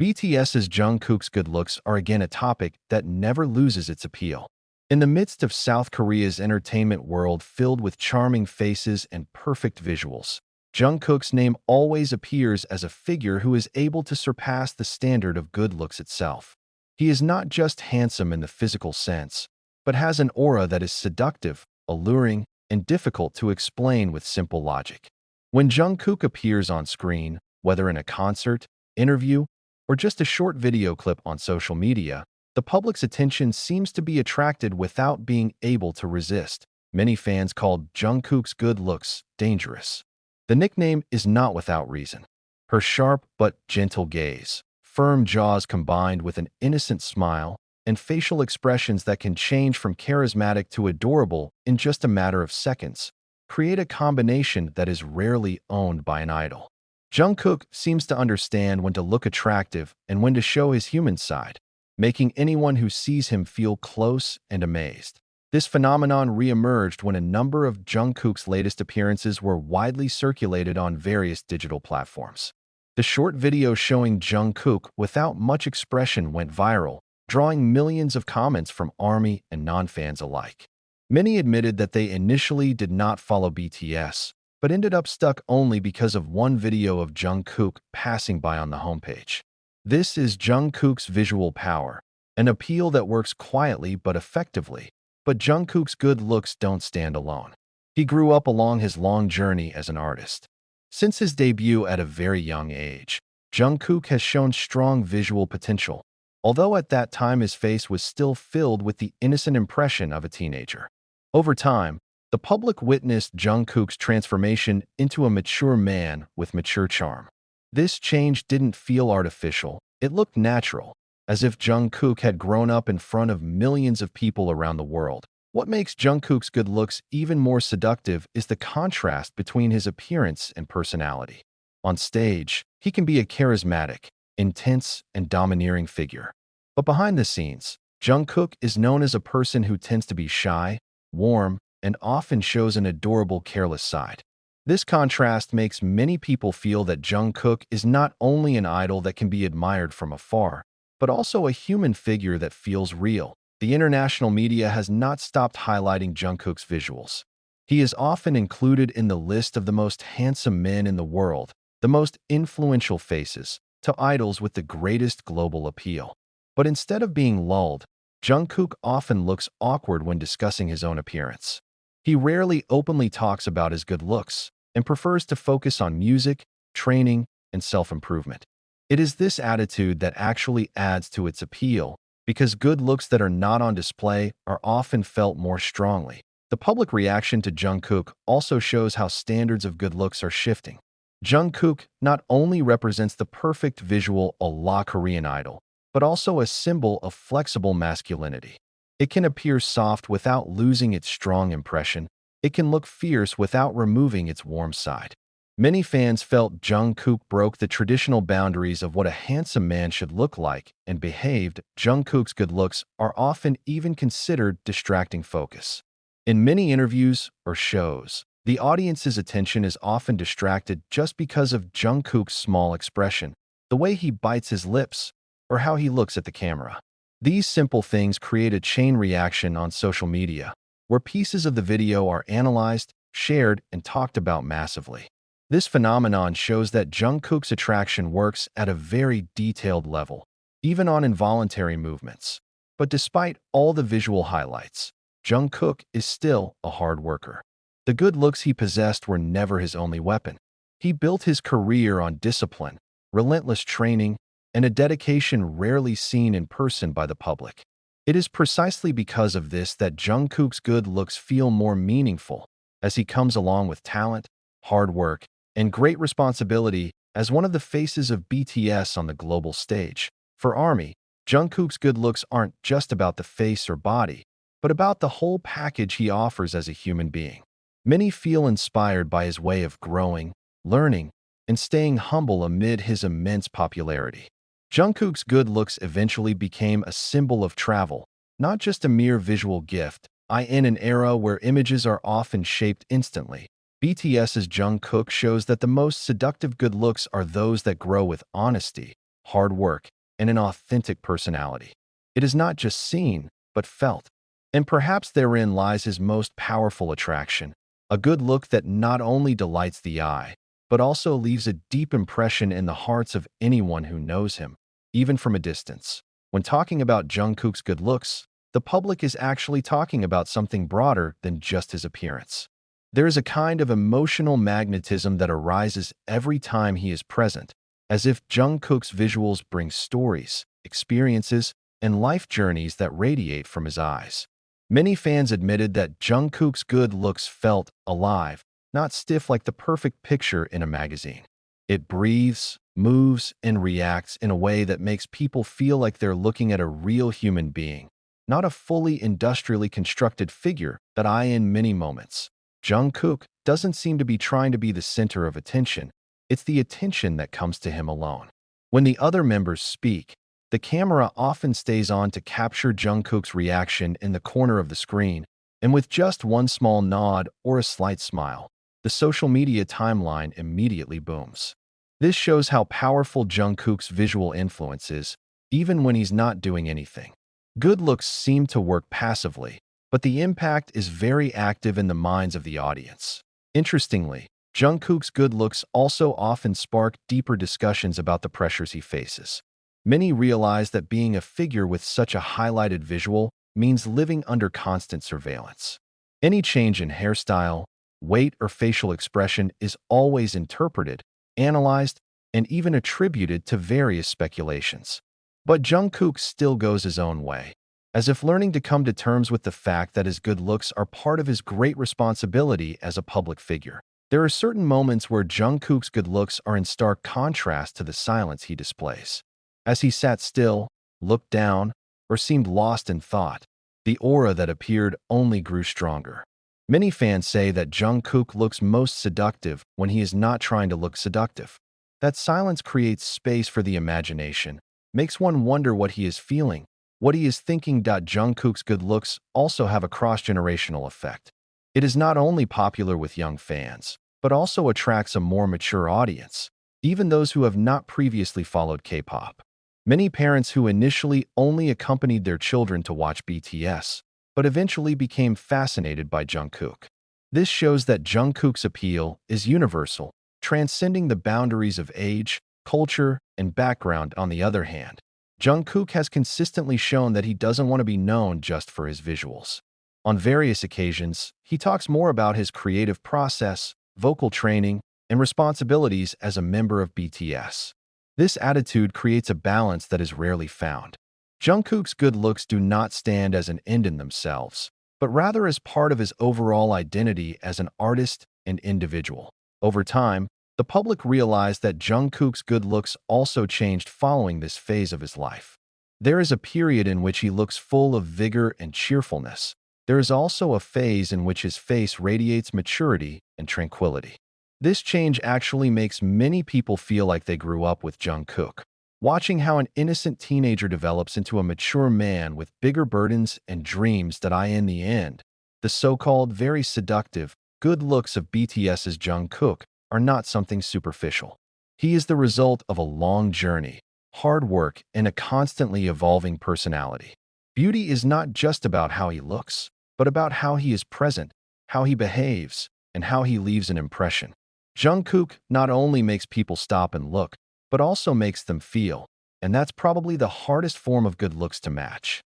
BTS's Jungkook's good looks are again a topic that never loses its appeal. In the midst of South Korea's entertainment world filled with charming faces and perfect visuals, Jungkook's name always appears as a figure who is able to surpass the standard of good looks itself. He is not just handsome in the physical sense, but has an aura that is seductive, alluring, and difficult to explain with simple logic. When Jungkook appears on screen, whether in a concert, interview, or just a short video clip on social media, the public's attention seems to be attracted without being able to resist. Many fans called Jungkook's good looks dangerous. The nickname is not without reason. Her sharp but gentle gaze, firm jaws combined with an innocent smile, and facial expressions that can change from charismatic to adorable in just a matter of seconds, create a combination that is rarely owned by an idol. Jungkook seems to understand when to look attractive and when to show his human side, making anyone who sees him feel close and amazed. This phenomenon reemerged when a number of Jungkook's latest appearances were widely circulated on various digital platforms. The short video showing Jungkook without much expression went viral, drawing millions of comments from ARMY and non-fans alike. Many admitted that they initially did not follow BTS, but ended up stuck only because of one video of Jungkook passing by on the homepage. This is Jungkook's visual power, an appeal that works quietly but effectively. But Jungkook's good looks don't stand alone. He grew up along his long journey as an artist. Since his debut at a very young age, Jungkook has shown strong visual potential, although at that time his face was still filled with the innocent impression of a teenager. Over time, the public witnessed Jungkook's transformation into a mature man with mature charm. This change didn't feel artificial, it looked natural, as if Jungkook had grown up in front of millions of people around the world. What makes Jungkook's good looks even more seductive is the contrast between his appearance and personality. On stage, he can be a charismatic, intense, and domineering figure. But behind the scenes, Jungkook is known as a person who tends to be shy, warm, and often shows an adorable, careless side. This contrast makes many people feel that Jungkook is not only an idol that can be admired from afar, but also a human figure that feels real. The international media has not stopped highlighting Jungkook's visuals. He is often included in the list of the most handsome men in the world, the most influential faces, to idols with the greatest global appeal. But instead of being lulled, Jungkook often looks awkward when discussing his own appearance. He rarely openly talks about his good looks and prefers to focus on music, training, and self-improvement. It is this attitude that actually adds to its appeal, because good looks that are not on display are often felt more strongly. The public reaction to Jungkook also shows how standards of good looks are shifting. Jungkook not only represents the perfect visual a la Korean idol, but also a symbol of flexible masculinity. It can appear soft without losing its strong impression. It can look fierce without removing its warm side. Many fans felt Jungkook broke the traditional boundaries of what a handsome man should look like and behaved. Jungkook's good looks are often even considered distracting focus. In many interviews or shows, the audience's attention is often distracted just because of Jungkook's small expression, the way he bites his lips, or how he looks at the camera. These simple things create a chain reaction on social media, where pieces of the video are analyzed, shared, and talked about massively. This phenomenon shows that Jungkook's attraction works at a very detailed level, even on involuntary movements. But despite all the visual highlights, Jungkook is still a hard worker. The good looks he possessed were never his only weapon. He built his career on discipline, relentless training, and a dedication rarely seen in person by the public. It is precisely because of this that Jungkook's good looks feel more meaningful, as he comes along with talent, hard work, and great responsibility as one of the faces of BTS on the global stage. For ARMY, Jungkook's good looks aren't just about the face or body, but about the whole package he offers as a human being. Many feel inspired by his way of growing, learning, and staying humble amid his immense popularity. Jungkook's good looks eventually became a symbol of travel, not just a mere visual gift. In an era where images are often shaped instantly, BTS's Jungkook shows that the most seductive good looks are those that grow with honesty, hard work, and an authentic personality. It is not just seen, but felt. And perhaps therein lies his most powerful attraction, a good look that not only delights the eye, but also leaves a deep impression in the hearts of anyone who knows him, even from a distance. When talking about Jungkook's good looks, the public is actually talking about something broader than just his appearance. There is a kind of emotional magnetism that arises every time he is present, as if Jungkook's visuals bring stories, experiences, and life journeys that radiate from his eyes. Many fans admitted that Jungkook's good looks felt alive, not stiff like the perfect picture in a magazine. It breathes, moves, and reacts in a way that makes people feel like they're looking at a real human being, not a fully industrially constructed figure that eye in many moments. Jungkook doesn't seem to be trying to be the center of attention. It's the attention that comes to him alone. When the other members speak, the camera often stays on to capture Jungkook's reaction in the corner of the screen, and with just one small nod or a slight smile, the social media timeline immediately booms. This shows how powerful Jungkook's visual influence is, even when he's not doing anything. Good looks seem to work passively, but the impact is very active in the minds of the audience. Interestingly, Jungkook's good looks also often spark deeper discussions about the pressures he faces. Many realize that being a figure with such a highlighted visual means living under constant surveillance. Any change in hairstyle, weight, or facial expression is always interpreted, analyzed, and even attributed to various speculations. But Jungkook still goes his own way, as if learning to come to terms with the fact that his good looks are part of his great responsibility as a public figure. There are certain moments where Jungkook's good looks are in stark contrast to the silence he displays. As he sat still, looked down, or seemed lost in thought, the aura that appeared only grew stronger. Many fans say that Jungkook looks most seductive when he is not trying to look seductive. That silence creates space for the imagination, makes one wonder what he is feeling, what he is thinking. Jungkook's good looks also have a cross-generational effect. It is not only popular with young fans, but also attracts a more mature audience, even those who have not previously followed K-pop. Many parents who initially only accompanied their children to watch BTS, but eventually became fascinated by Jungkook. This shows that Jungkook's appeal is universal, transcending the boundaries of age, culture, and background. On the other hand, Jungkook has consistently shown that he doesn't want to be known just for his visuals. On various occasions, he talks more about his creative process, vocal training, and responsibilities as a member of BTS. This attitude creates a balance that is rarely found. Jungkook's good looks do not stand as an end in themselves, but rather as part of his overall identity as an artist and individual. Over time, the public realized that Jungkook's good looks also changed following this phase of his life. There is a period in which he looks full of vigor and cheerfulness. There is also a phase in which his face radiates maturity and tranquility. This change actually makes many people feel like they grew up with Jungkook. Watching how an innocent teenager develops into a mature man with bigger burdens and dreams in the end, the so-called very seductive, good looks of BTS's Jungkook are not something superficial. He is the result of a long journey, hard work, and a constantly evolving personality. Beauty is not just about how he looks, but about how he is present, how he behaves, and how he leaves an impression. Jungkook not only makes people stop and look, but also makes them feel, and that's probably the hardest form of good looks to match.